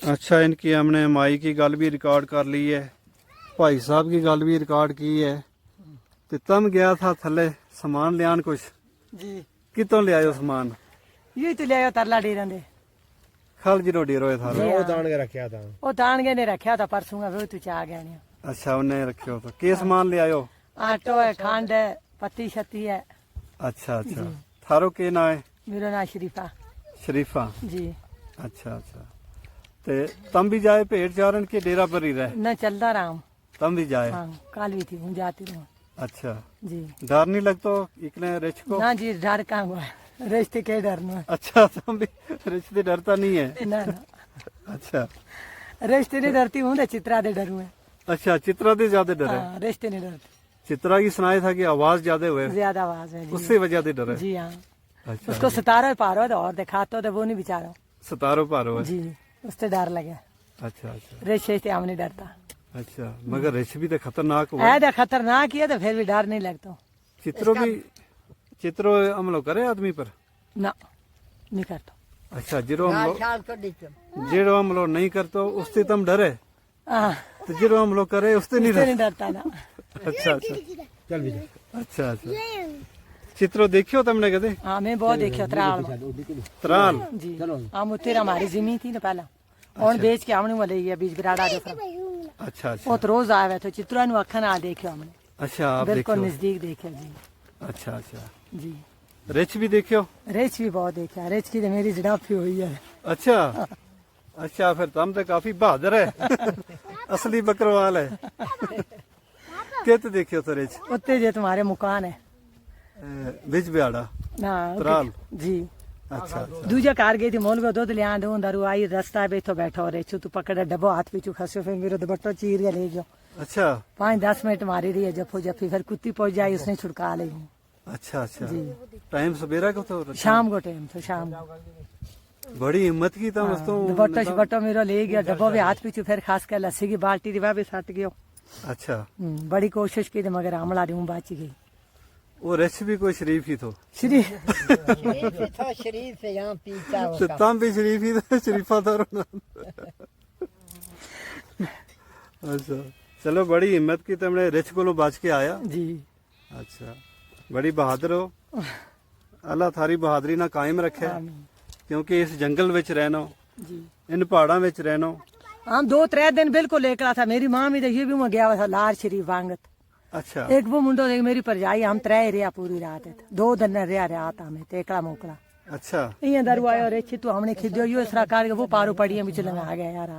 अच्छा, इनकी हमने माई की गल भी रिकॉर्ड कर ली है, भाई साहब की गल भी रिकॉर्ड की है। तो तम गया था थले सामान ले आन कुछ जी कितों ले आयो सामान? ये तो ले तरला डेरा दे खल जीरो डेरो था। वो तान के रखा था, वो तान के ने रखा था परसों वो तू चा गया नहीं। अच्छा, उन्हें रखियो तो के सामान ले आयो? आटो है, खंड है, पत्ती शत्ती है। अच्छा अच्छा, थारो के ना है? मेरा नाम शरीफा। शरीफा जी। अच्छा अच्छा, ते तम भी जाए भेड़ चारण के डेरा पर ही रहे? न चलता रहा हूँ। तम भी जाए? हाँ, काल भी थी हूँ, जाती रहूँ। अच्छा जी। डर नहीं लगता इकने रिच को? ना जी, डर कहाँ हुआ, रिश्ते के डरना। अच्छा, तम भी रिश्ते डरता नहीं है? ना ना, अच्छा, रिश्ते नहीं डरती हूँ, चित्रा दे डरू है। अच्छा, चित्रा दे ज्यादा डर है? हाँ, रिश्ते नहीं डरती। चित्रा की सुनाया था कि आवाज ज्यादा हुए, ज्यादा आवाज है जी। उससे वजह से डर है? जी हाँ। अच्छा, उसको सतारो पारो तो और दिखाते तो वो नहीं बेचारा। सतारो पारो है? जी, उससे डर लगे। अच्छा अच्छा रिश्ते से हम नहीं डरता। अच्छा, मगर रिच भी तो खतरनाक हुआ। ऐसा खतरनाक है तो फिर भी डर नहीं लगता। चित्रो हमलो करे आदमी पर? ना, नहीं करता। अच्छा, जिरो हमलो नहीं करतो उससे तुम डरे? हाँ, तो जिरो हमलो करे उससे नहीं उससे डरे? नहीं डरता ना। अच्छा अच्छा, चल भी अच्छा अच्छा, चित्रो देखियो तुमने कदे? हाँ, मैं बहुत देखियो त्राल त्राल जी। हम उत्तर हमारी जमीन थी ना पहला, और बेच के हमने वो ले गया बीज बिराड़ा जो। अच्छा अच्छा, वो तो रोज आया तो चित्रा नु अखन आ देखियो हमने, अच्छा आप बिल्कुल देखियो? नजदीक देखियो जी। अच्छा अच्छा, जी। रिच भी देखियो? रेच भी बहुत देखा, रेच की तो मेरी जड़ाफी हुई है। अच्छा अच्छा, फिर तुम तो काफी बहादुर है। असली बकरवाल है। कित देखियो तो रिच? उत्ते जे तुम्हारे मुकान है बिज बिहाड़ा ना त्राल? जी। अच्छा अच्छा, दूजा कार गई थी मोल को दूध लिया दो दारू आई रास्ता बैठो बैठो रेचू तू पकड़े डब्बो हाथ पीछू खसो फिर मेरे दुपट्टो चीर के ले गयो। अच्छा 5-10 मिनट मारी रही है जफो जफी, फिर कुत्ती पहुंच जाई उसने छुड़का ली। अच्छा अच्छा, जी। टाइम सवेरा को तो? शाम को टाइम तो शाम बड़ी हिम्मत की तुम तो। दुपट्टो शुपट्टो मेरा ले गया डब्बो भी हाथ पीछू, फिर खास कर लस्सी की बाल्टी दिवा भी सट गयो। अच्छा, बड़ी कोशिश की थी मगर हमला दी बच गई। वो रिच भी कोई शरीफ ही तो? श्री शरीफ है यहाँ पीता तो तुम भी शरीफ ही तो, शरीफा तो रोना। अच्छा, चलो बड़ी हिम्मत की तुमने, रिच को बच के आया। जी। अच्छा, बड़ी बहादुर हो। अल्लाह थारी बहादुरी ना कायम रखे, क्योंकि इस जंगल विच रहनो, जी। इन पहाड़ा विच रहनो। हम 2-3 दिन बिल्कुल एकला था, मेरी माँ भी ये भी मैं गया हुआ था लार शरीफ वांगत। अच्छा एक वो मुंडो देख मेरी परजाई, हम 3 रिया पूरी रात 2 दिन रिया रात हमें तेकड़ा मोकला। अच्छा इं दरु आयो रे तू हमने खिद्यो यो इसरा कार के वो पारो पड़ी बिच लंगा गया यार।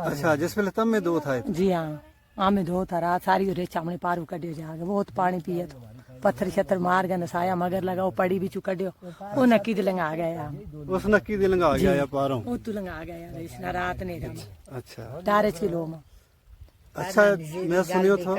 अच्छा, जिस वेले तम में दो था? जी हाँ, हमें 2 था रात सारी रेच हमने पारू कड्यो जाके, बहुत पानी पिए तो पत्थर छत्तर मार गया नसाया मगर लगा वो पड़ी बिचू कड्यो वो नक्की दे लंगा गया। उस नक्की दे लंगा गया या पारों? वो तू लंगा गया यार इसना रात नहीं रहा। अच्छा तारे किलो में। अच्छा, मैं सुनियो था।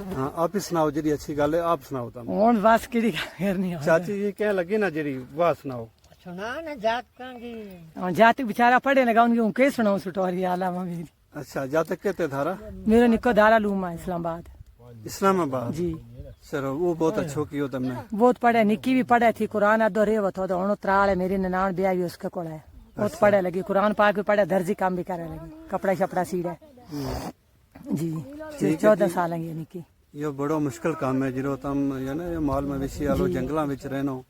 हाँ, आप ही सुनाओ जी, अच्छी गल है, आप सुनाओ तुम। हुन बस किड़ी करनी है चाची जी कह लगी ना जी, वाह सुनाओ। सुना ना जात कांगी जाति बेचारा पढ़े लगा उनकी के सुनाऊं सुटोरी आला मेरी। अच्छा, जा तक कहते थारा? मेरा निको दारा लूमा इस्लामाबाद। इस्लामाबाद? जी। चलो, वो बहुत अच्छो कियो तुमने। बहुत पढ़े, निक्की भी पढ़े थी, कुरान अदो रे तो हुन त्राल है, मेरी ननान ब्याह भी उसके कोल है, बहुत पढ़े लगी, कुरान पाक भी पढ़े, दर्जी काम भी करे लगी, कपड़ा शपड़ा सीड़े। जी, 14 साल की निक्की। ये बड़ो मुश्किल काम है जिरो तुम ये ना माल मवेशी आलो जंगलों विच रहनो।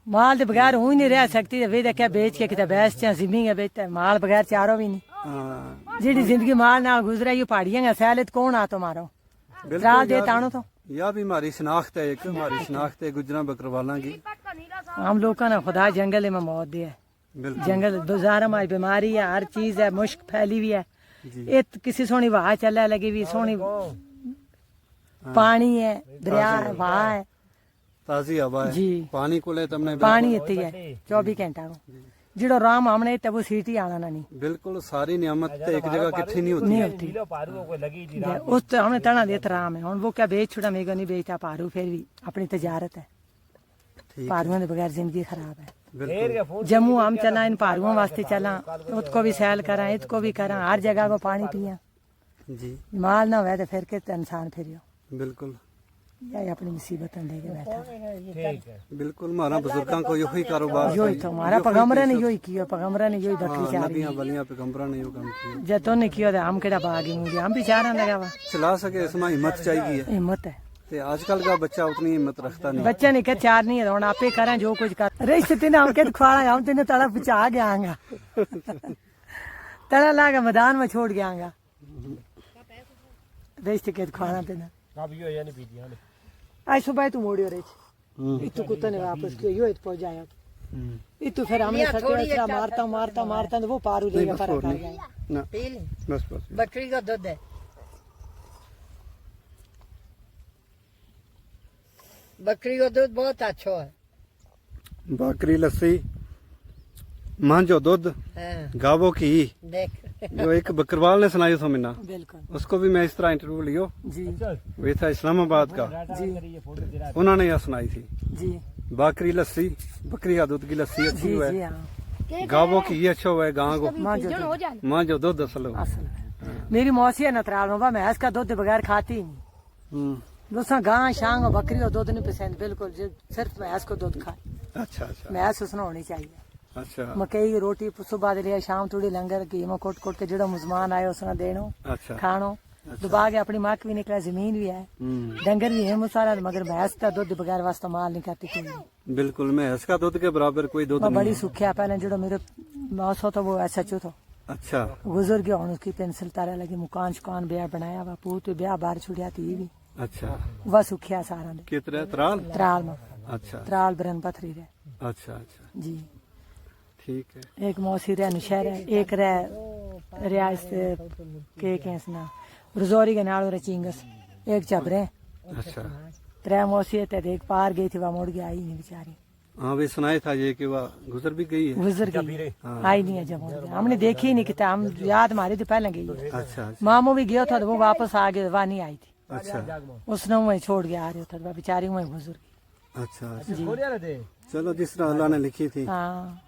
माल के बगैर हूं नहीं रह सकती, वे क्या बेच के किते भैंस चा जिमी बेचते, माल बगैर चारो भी नहीं। हाँ, जी जिंदगी माल ना गुजरा ये पहाड़ियां का सैलत कौन आ तुम्हारो त्राल दे तानो तो। यह भी हमारी शनाख्त है, एक हमारी शनाख्त है गुजरा बकरवाला की। हम लोगों ने खुदा जंगल में मौत दी है, बिल्कुल जंगल गुजारा में बीमारी है, हर चीज है, मुश्क फैली हुई है। ये किसी सोनी वाह चले लगी हुई, सोनी पानी है, दरिया है, वाह है, ताजी हवा है जी। पानी को ले तुमने पानी इतनी है 24 घंटा को, जिड़ो राम हमने इतने वो सीटी आना ना नहीं। बिल्कुल, सारी नियामत तो एक जगह किट्ठी नहीं नहीं होती। होती उस तो हमने तना देता राम है, हम वो क्या बेच छुड़ा मेगा नहीं बेचता पारू, फिर भी अपनी तजारत है, पारुओं के बगैर जिंदगी खराब है। बिल्कुल, जम्मू हम चला इन पारुओं वास्ते चला, उसको भी सैल करा, इसको भी करा, हर जगह को पानी पिया। जी माल ना हुआ तो फिर के इंसान फिर बिल्कुल। यही अपनी मुसीबत लेके बैठा। बिल्कुल हमारा बुजुर्गों को यही कारोबार यो ही तो हमारा पैगम्बरा ने यो ही किया, पैगम्बरा ने यो ही बकरी चारी नबियां बलियां पैगंबरा ने यो काम किया। जब तो ने किया हम केड़ा भागी मुझे हम भी चारा लगा हुआ। चला सके इसमें हिम्मत चाहिए। हिम्मत है, ते आजकल का बच्चा उतनी हिम्मत रखता नहीं। बच्चे ने क्या चार नहीं है, आप ही करें जो कुछ कर रिश्ते हम के खुआड़ा हम तेने तड़ा पहुंचा गया आंगा तड़ा लागा मैदान में छोड़ गया आंगा रिश्ते के खुआड़ा तेना आज सुबह तू मोड़ियो रे इतु कुत्ते ने वापस किया यो इत पहुंच जाया इतु फिर हमने सके मारता मारता मारता वो पारू लेगा फर्क आ गया ना पी ले। बस बस बकरी का दूध है, बकरी का दूध बहुत अच्छा है। बकरी लस्सी मांझो दूध हाँ, गावो की देख जो एक बकरवाल ने सुनाई था मिन्ना, बिल्कुल उसको भी मैं इस तरह इंटरव्यू लियो। जी वे था इस्लामाबाद का, जी उन्होंने यह सुनाई थी जी बकरी लस्सी, बकरी का दूध की लस्सी अच्छी जी हुआ जी है, हाँ गावो की ये अच्छा हुआ है, गां को मां जो दूध मां जो दूध असल हो। असल है। मेरी मौसी है नतराल में भैंस का दूध बगैर खाती ही नहीं। दूसरा गां शांग और बकरी और दूध नहीं पसंद बिल्कुल, सिर्फ भैंस को दूध खाए, अच्छा अच्छा भैंस उसने होनी चाहिए। अच्छा मकई की रोटी सुबह दे लिया, शाम थोड़ी लंगर की में कोट कोट के जो मुजमान आए उसने देनो अच्छा खानो। दुबा के अपनी मक भी निकला, जमीन भी है, डंगर भी है मुसारा, मगर भैंस का दूध बगैर वास्ता माल नहीं करती कोई। बिल्कुल मैं इसका दूध के बराबर कोई दूध वो नहीं बड़ी है। सुखिया पहले जो मेरे मौस हो तो वो ऐसा चो तो अच्छा गुजर गया हूं, उसकी पेंसिल तारा लगी, मुकान शुकान ब्याह बनाया वा पूत ब्याह बाहर छुड़िया थी भी अच्छा वह सुखिया सारा ने कितने त्राल त्राल में अच्छा त्राल ब्रन पथरी रे अच्छा अच्छा जी। ठीक है एक मौसी रह नशहर है, एक रह रियाज के कैसना रजौरी के नाल रे चिंगस, एक चबरे अच्छा त्रै मौसी है, एक पार गई थी वह मुड़ के आई नहीं बेचारी, हाँ वे सुनाया था ये कि वह गुजर भी गई है। गुजर गई आई नहीं है जब मुड़ के। हमने देखी ही नहीं कितना, हम याद हमारी तो पहले गई है। अच्छा अच्छा मामू भी गया था तो वो वापस आ गए, वह नहीं आई थी, अच्छा उसने वही छोड़ के आ रहे था, वह बेचारी वही गुजर गई अच्छा अच्छा जी। चलो जिस तरह अल्लाह ने लिखी थी। हाँ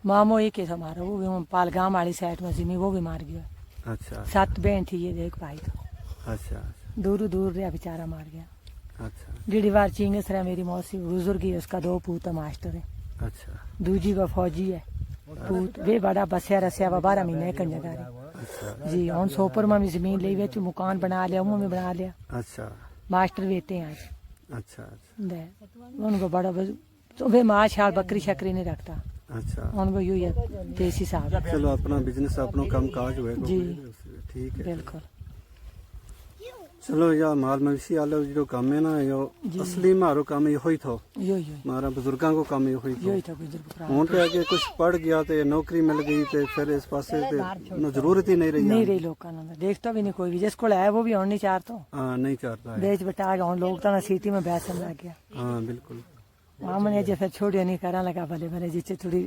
मामू एक है हमारा, वो भी पालगाम वाली साइड में जिमी वो भी मार गया। अच्छा 7 बहन थी ये देख भाई, तो अच्छा दूर दूर रहा बेचारा मार गया। अच्छा डीडी बार चिंगस रहा मेरी मौसी गुजर गई, उसका 2 पूत मास्टर है, अच्छा दूजी व फौजी है पूत, वे बड़ा बसिया रसिया व 12 महीने कंजगारी अच्छा जी। हम सोपर में भी जमीन ले वे मकान बना लिया, उन्होंने भी बना लिया, अच्छा मास्टर वेते हैं आज अच्छा अच्छा उनको बड़ा तो वे माँ शाल बकरी शकरी नहीं रखता, अच्छा उनको यू है देसी साहब है। चलो अपना बिजनेस अपना काम काज हुए जी। ठीक है। बिल्कुल चलो या माल मवेशी वाले जो काम है ना यो असली मारो काम यो ही था, यो यो हमारा बुजुर्गों को काम यो ही यो ही था। था बुजुर्ग भरा। हूं तो आगे कुछ पढ़ गया तो नौकरी मिल गई तो फिर इस पासे तो जरूरत ही नहीं रही। नहीं रही लोगों ने, देखता भी नहीं कोई भी, जिसको है वो भी होने नहीं चाहता, हाँ नहीं चाहता है। बेच बटा गया लोग तो ना सिटी में बैसन लग गया। हाँ बिल्कुल हमने जो फिर छोड़ियो नहीं करा लगा भले भले जिससे थोड़ी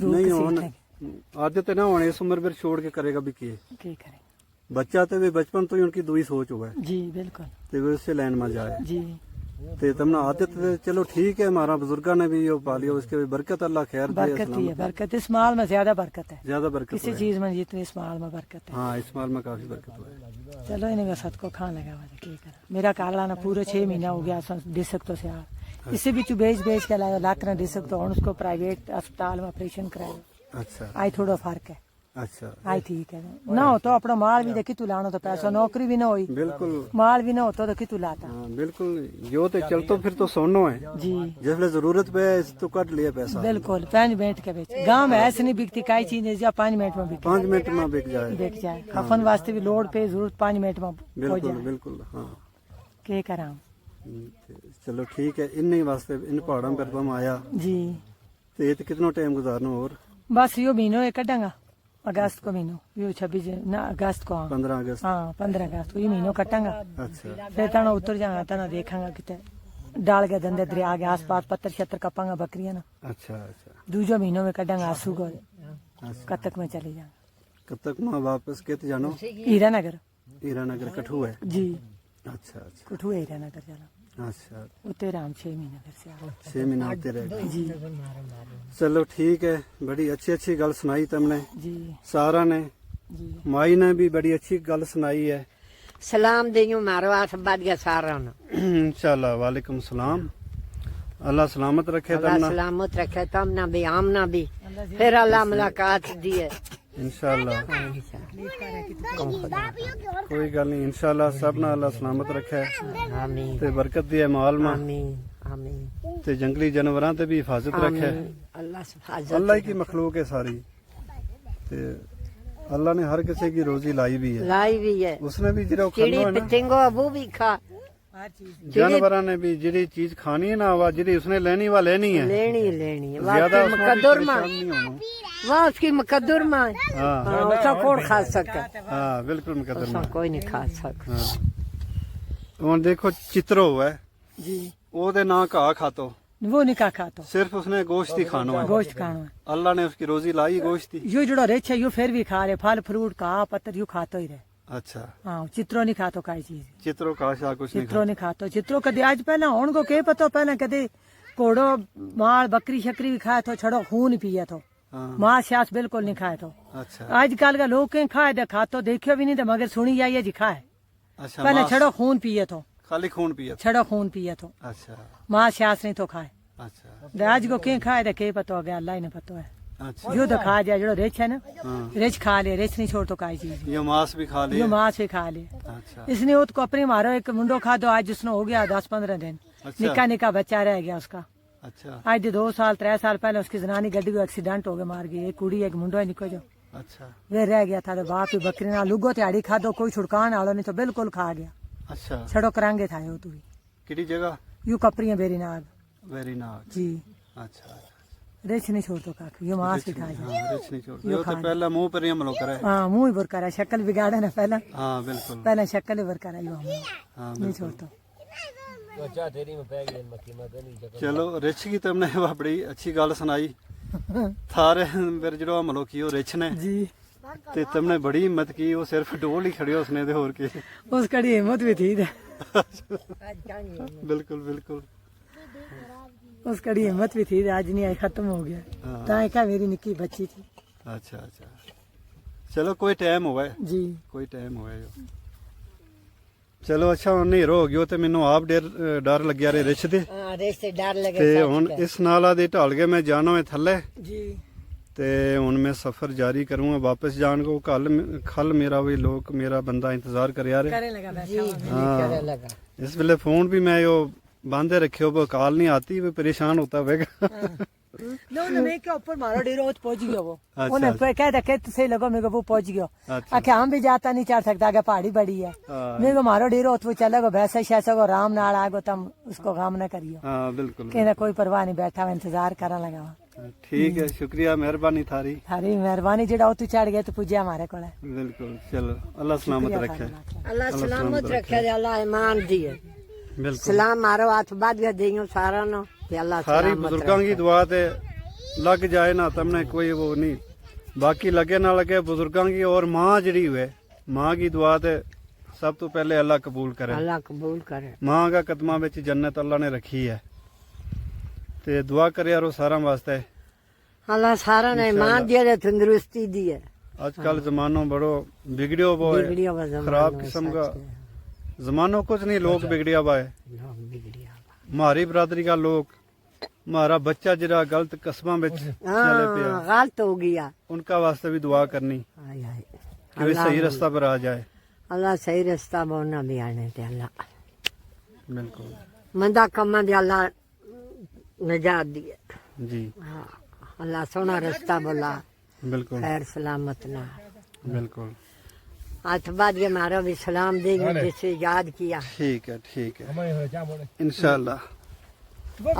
नहीं होना आदत ना होने इस उम्र में छोड़ के करेगा भी की करें बच्चा तो भी बचपन तो ही उनकी दुई सोच हुआ है जी। बिल्कुल तो वे उससे लाइन में जाए जी तो तुमने आदत तो चलो ठीक है, हमारा बुजुर्गा ने भी यो पालियो, उसके बरकत अल्लाह खैर दे। बरकत ही है, बरकत इस माल में ज्यादा बरकत है, ज्यादा बरकत किसी है। चीज में जितनी इस माल में बरकत है। हाँ इस माल में काफी बरकत हुआ है। चलो इन्हें सत को खान लगा हुआ है, क्या करा। मेरा काला ना पूरे 6 महीना हो गया डिसक तो से इससे भी तू बेच बेच के लाया लाख ना डिसक तो उसको प्राइवेट अस्पताल में ऑपरेशन कराया, अच्छा आई थोड़ा फर्क है, अच्छा आई ठीक है ना हो तो अपना माल भी देखी तू लाना तो पैसा, नौकरी भी ना हुई बिल्कुल माल भी ना होता तो कि तू लाता हाँ बिल्कुल यो तो चल तो फिर तो सोनो है जी। जिसले जरूरत पे तो कट लिया पैसा। बिल्कुल 5 मिनट के बेच गाँव में ऐसे नहीं बिकती कई चीजें जो 5 मिनट में बिक 5 मिनट में बिक जाए। बिक जाए, खफन वास्ते भी लोड पे जरूरत 5 मिनट में हो बिल्कुल जाए, बिल्कुल हाँ क्या करा चलो ठीक है। इन वास्ते इन पहाड़ों पर तुम आया जी। तो ये तो कितना टाइम गुजारना और बस यो महीनो एक कटांगा, अगस्त को महीनो यो 26 ना अगस्त को, हाँ 15 अगस्त। हाँ 15 अगस्त को ये महीनो कटांगा, अच्छा फिर तना उतर जाऊंगा, तना देखांगा कितने डाल के धंधे दरिया के आस पास पत्थर छत्र कपांगा बकरियां ना, अच्छा अच्छा दूसरे महीनों में कटांगा आंसू को अच्छा। कतक में चले जाऊंगा। कब तक माँ वापस कहते जानो? हीरा नगर हीरानगर कठुआ है। जी, अच्छा अच्छा कठुआ हीरा नगर चला अच्छा उते राम 6 महीने फिर से आओ 6 महीने आते रहे। जी चलो ठीक है, बड़ी अच्छी अच्छी गल सुनाई तुमने जी सारा ने, जी माई ने भी बड़ी अच्छी गल सुनाई है। सलाम देयूं मारो हाथ बाद गया सारा ना इंशाल्लाह। वालेकुम सलाम। अल्लाह सलामत रखे अल्लाह तुमना सलामत रखे तम ना भी आम ना भी फिर अल्लाह मुलाकात दिए इंशाल्लाह। कोई गल नहीं इंशाल्लाह सब ना अल्लाह सलामत रखे आमीन ते बरकत दिए माल में आमीन आमीन ते जंगली जानवरां ते भी हिफाजत रखे। अल्लाह हिफाजत अल्लाह की मखलूक है सारी ते अल्लाह ने हर किसी की रोजी लाई भी है। लाई भी है उसने भी जिरा चिड़ी खाना है ना पतंगो वो भी खा हर चीज जानवरां ने भी जिहड़ी चीज खानी है ना वा जिहड़ी उसने लेनी वा लेनी है। लेनी है ज्यादा वाकई उसमें मुकद्दर परेशान मां नहीं होना। वहाँ उसकी मुकद्दर मां हाँ उसका कौन खा सके हाँ बिल्कुल मुकद्दर उसका में। कोई नहीं खा सकता हाँ हुन देखो चित्रो है जी ओदे ना घा खातो वो नहीं का खाता सिर्फ उसने गोश्त ही खाना है। गोश्त खाना है। अल्लाह ने उसकी रोजी लाई गोश्त ही। यो जड़ो रेच है यो फिर भी खा रहे फल फ्रूट का पत्तर यो खातो ही रहे। अच्छा हाँ चित्रो नहीं खातो काई चीज चित्रो का शाह कुछ नहीं चित्रो नहीं खातो चित्रो कदे आज पहले होन को के पतो पहले कदे घोड़ो माल बकरी शकरी भी खाए तो छड़ो खून पिए तो हाँ मांस शास बिल्कुल नहीं खाए तो अच्छा आजकल का लोग कहीं खाए दे खातो देखियो भी नहीं तो मगर सुनी जाइए जी खाए अच्छा पहले मांस- छड़ो खून पिए तो खाली खून पिया था। छड़ो खून पिए तो अच्छा मांस शास नहीं तो खाए अच्छा दे आज को कहीं खाए दे के पतो हो गया अल्लाह ही ने पतो है अच्छा जो तो खा जाए जो रिच है ना हाँ रिच खा ले रिच नहीं छोड़ तो काई चीज ये मांस भी खा यो लिया। मांस भी खा ले अच्छा इसने उसको अपने मारो एक मुंडो खा दो आज जिसने हो गया 10-15 दिन अच्छा। निका निका बच्चा रह गया उसका अच्छा आज 2 साल 3 साल पहले उसकी जनानी गड्डी को एक्सीडेंट हो गया मार गई एक कुड़ी एक मुंडो है निको जो अच्छा वे रह गया था तो बाप ही बकरी ना लुगो त्याड़ी खा दो कोई छुड़कान आलो नहीं तो बिल्कुल खा गया अच्छा छड़ो करांगे था यो तू भी किड़ी जगह यू कपड़ियां बेरी नाग वेरी नाग। जी अच्छा रेच नहीं छोड़ तो काक यो मांस भी खा जाए हाँ रिच नहीं छोड़ यो तो पहला मुंह पर ही हमलो करे। हाँ मुंह ही बुरका रहा शक्ल बिगाड़े ना पहला हाँ बिल्कुल पहला शक्ल ही बुरका रहा यो हम हाँ नहीं छोड़ तो चलो रिच की तुमने वह बड़ी अच्छी गल सुनाई थारे फिर जो हमलो की रिच ने जी ते तुमने बड़ी हिम्मत की वो सिर्फ डोल ही खड़े उसने दे होर के। उस कड़ी हिम्मत भी थी बिल्कुल बिल्कुल उस कड़ी हिम्मत भी थी आज नहीं आई खत्म हो गया हाँ। ताए का मेरी निक्की बच्ची थी अच्छा अच्छा चलो कोई टाइम हुआ है जी कोई टाइम हुआ है चलो अच्छा ਹੁਣ ਹਨੇਰ ਹੋ ਗਿਆ ਤੇ ਮੈਨੂੰ ਆਪ ਡਰ ਲੱਗਿਆ ਰੇ ਰਿਛ ਦੇ हाँ रेस से डर लगे ਤੇ सच ਹੁਣ के। ਇਸ ਨਾਲਾ ਦੇ ਢਲ ਕੇ ਮੈਂ ਜਾਣਾ ਹੈ ਥੱਲੇ जी ਤੇ ਹੁਣ ਮੈਂ ਸਫ਼ਰ ਜਾਰੀ ਕਰੂੰਗਾ ਵਾਪਸ ਜਾਣ ਕੋ ਕੱਲ ਮੇਰਾ ਵੀ ਲੋਕ ਮੇਰਾ ਬੰਦਾ ਇੰਤਜ਼ਾਰ ਕਰਿਆ ਰੇ करे लगा जी बैठा जी हाँ। करे लगा इस वेले फोन भी मैं यो बांधे रखे वो कॉल नहीं आती वो परेशान होता होगा। नो नो मैं के ऊपर मारो डेरो पहुंच गया वो अच्छा, उन्हें अच्छा। कह दे के सही लगो मेरे को वो पहुंच गया अच्छा आखे हम भी जाता नहीं चढ़ सकता आगे पहाड़ी बड़ी है हाँ। मेरे को मारो डेरो वो चलेगो भैंसे शैसे को राम नाल आगो तम उसको काम न करियो हाँ बिल्कुल कहना कोई परवाह नहीं बैठा हुआ इंतजार करने लगा हुआ। ठीक है शुक्रिया मेहरबानी थारी थारी मेहरबानी जेड़ा तू चढ़ गया तो पूजे हमारे को बिल्कुल चलो अल्लाह सलामत रखे अल्लाह सलामत रखे दे अल्लाह ईमान दिए बिल्कुल सलाम मारो हाथ बाद गया देयो सारा नो ते अल्लाह सारी सलामत बुजुर्गों की दुआ ते लग जाए ना तुमने कोई वो नहीं बाकी लगे ना लगे बुजुर्गों की और माँ जड़ी हुए माँ की दुआ ते सब तो पहले अल्लाह कबूल करे। अल्लाह कबूल करे माँ का कदमा बिच जन्नत अल्लाह ने रखी है ते दुआ करे यारो सारा वास्ते। अल्लाह सारा ने ईमान दिए दे तंदुरुस्ती दिए आजकल जमानो बड़ो बिगड़ियो वो है बिगड़िया हुआ जमाना खराब है, किस्म सच का है। जमानो कुछ नहीं लोग बिगड़िया हुआ है। लोग बिगड़िया हुआ। हमारी बरादरी का लोग हमारा बच्चा जरा गलत कस्मां में चले पिया हाँ गलत हो गया उनका वास्ते भी दुआ करनी हाय हाय कि वे सही रास्ता पर आ जाए। अल्लाह सही रास्ता बोलना भी आने ते अल्लाह बिल्कुल मंदा कम्मा दे अल्लाह निजात दिए जी हाँ अल्लाह सोना रास्ता बोला बिल्कुल खैर सलामत ना बिल्कुल हाथ बाद के मारो भी सलाम देंगे जिसे याद किया ठीक है इंशाल्लाह।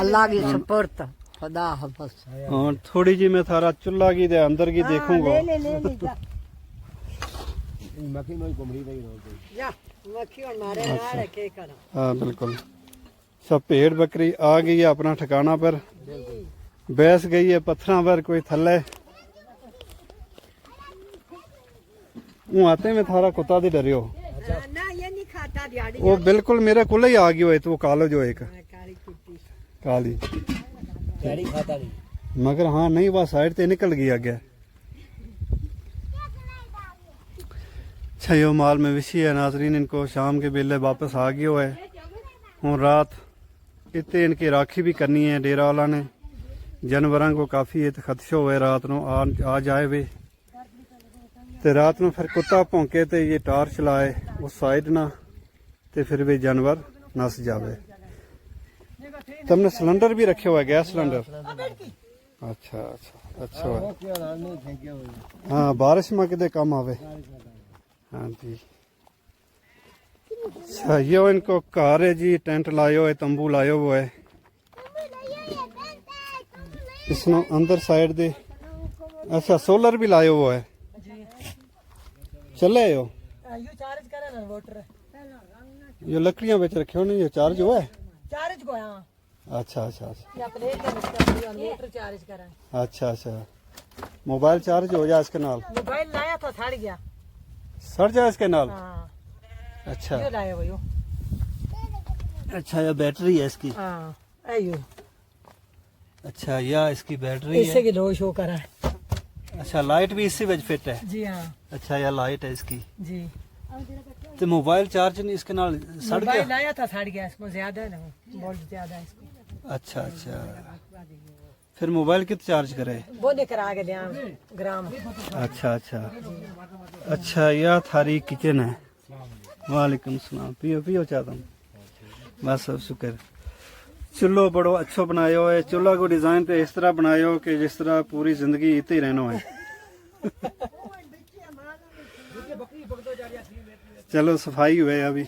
अल्लाह की सपोर्ट खुदा हाफिज और थोड़ी जी मैं थारा चुल्ला की दे अंदर की देखूंगा। ले जा मक्खी और मारे ना के करा हाँ बिल्कुल सब भेड़ बकरी आ गई है अपना ठिकाना पर बैस गई है पत्थरों पर कोई थल्ले वो आते में थारा कुत्ता दी डरियो ना ये नहीं खाता दिहाड़ी वो बिल्कुल मेरे को ही आ गयो है तो वो कालो जो एक काली कुत्ती काली दिहाड़ी खाता नहीं मगर हाँ नहीं वह साइड ते निकल गई आगे। अच्छा यो माल मवेशी है नाजरीन, इनको शाम के बेले वापस आ गया है। हूँ रात इतने इनकी राखी भी करनी है डेरा वाला ने। जानवरों को काफ़ी इत खदशा हुआ रात को आ जाए वे तो रात को फिर कुत्ता भौंके तो ये टार्च लाए उस साइड ना तो फिर वे जानवर नस जावे। तुमने सिलेंडर भी रखे हुआ है, गैस सिलेंडर? अच्छा अच्छा अच्छा। हाँ बारिश में कितने काम आवे। हाँ जी। अच्छा यो इनको कार है जी, टेंट लायो है, तंबू लायो हुआ है। इसमें अंदर साइड दे अच्छा सोलर भी लायो हुआ है। चले यो चार्ज करे ना वोटर यो लकड़ियां बेच रखे हो नहीं, ये चार्ज हुआ है? चार्ज को हां। अच्छा अच्छा अच्छा। या प्लेट में इसका मोटर चार्ज करें। अच्छा अच्छा। मोबाइल चार्ज हो जाए इसके नाल? मोबाइल लाया था सड़ गया। सड़ जाए इसके नाल? हाँ। अच्छा ये लाया वो। अच्छा ये बैटरी है इसकी? हाँ आयो। अच्छा या इसकी बैटरी इससे है? की लो शो करा। अच्छा लाइट भी इसी वजह फिट है? जी हाँ। अच्छा या लाइट है इसकी जी। तो मोबाइल चार्ज नहीं इसके नाल सड़ मोबाइल गया? लाया था सड़ गया, इसमें ज्यादा है ना वोल्ट ज्यादा है इसको। अच्छा अच्छा। फिर मोबाइल कित चार्ज करे? वो लेकर आ गए ग्राम। अच्छा अच्छा अच्छा। यह थारी किचन है। वालेकुम सलाम। पियो पियो चाहता हूँ बस सब शुक्र। चूल्हो बड़ो अच्छो बनायो है। चूल्हा को डिजाइन तो इस तरह बनायो कि जिस तरह पूरी जिंदगी इते ही रहना है। चलो सफाई हुए अभी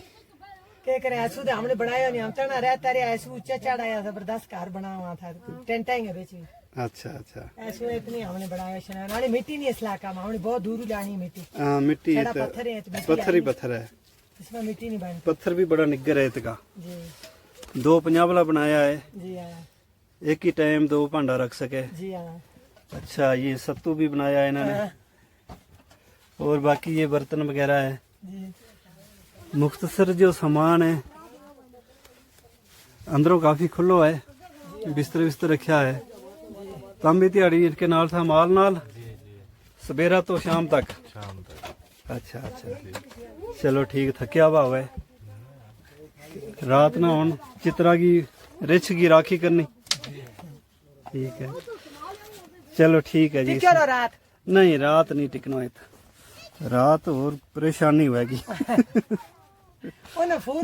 क्या करे, ऐसू तो हमने बनाया नहीं, हम चढ़ना रहता रहे, ऐसू ऊंचा चढ़ाया जबरदस्त घर बना हुआ था, टेंट आएंगे बेच में। अच्छा अच्छा। ऐसू इतनी हमने बनाया शना नाले मिट्टी नहीं इस इलाका में, हमने बहुत दूर लानी मिट्टी। हाँ मिट्टी है छड़ा तो पत्थर है, तो मिट्टी पत्थर ही पत्थर है। इसमें मिट्टी नहीं बनती। पत्थर भी बड़ा निग्गर है इसका। जी 2 पंजाबला बनाया है, जी हाँ एक ही टाइम 2 भांडा रख सके। जी हाँ। अच्छा ये सत्तू भी बनाया है इन्होंने, और बाकी ये बर्तन वगैरह है। जी मुख्तसर जो सामान है अंदरों काफी खुलो है, बिस्तर बिस्तर रखा है। तम भी दिहाड़ी इनके नाल था माल नाल सवेरा तो शाम तक। अच्छा अच्छा चलो ठीक। थकिया हुआ है रात ना हुन चित्रा की रिछ की राखी करनी। ठीक है चलो ठीक है जी। चलो रात नहीं रात नहीं टिकना इत, रात और परेशानी होगी।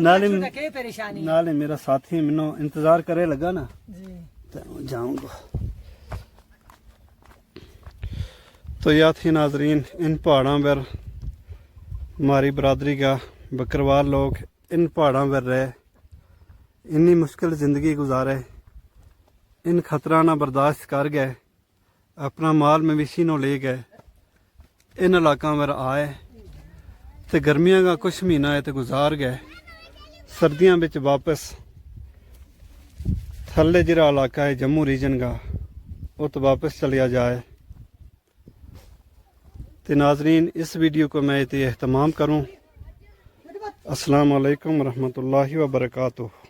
नाले परेशानी नाले मेरा साथी मैनू इंतजार करे लगा ना जी तो जाऊंगा। तो या थी नाजरीन, इन पहाड़ों पर हमारी बरादरी का बकरवाल लोग इन पहाड़ों पर रहे, इन्नी मुश्किल ज़िंदगी गुजारे, इन खतरा ना बर्दाश्त कर गए, अपना माल मवेशी नो ले गए, इन इलाकों पर आए तो गर्मियों का कुछ महीना है तो गुजार गए। सर्दियों में वापस थल्ले जिरा इलाका है जम्मू रीजन का वो तो वापस चलिया जाए। तो नाजरीन इस वीडियो को मैं इतने एहतमाम करूँ। अस्सलाम वालेकुम रहमतुल्लाहि व बरकातुहू।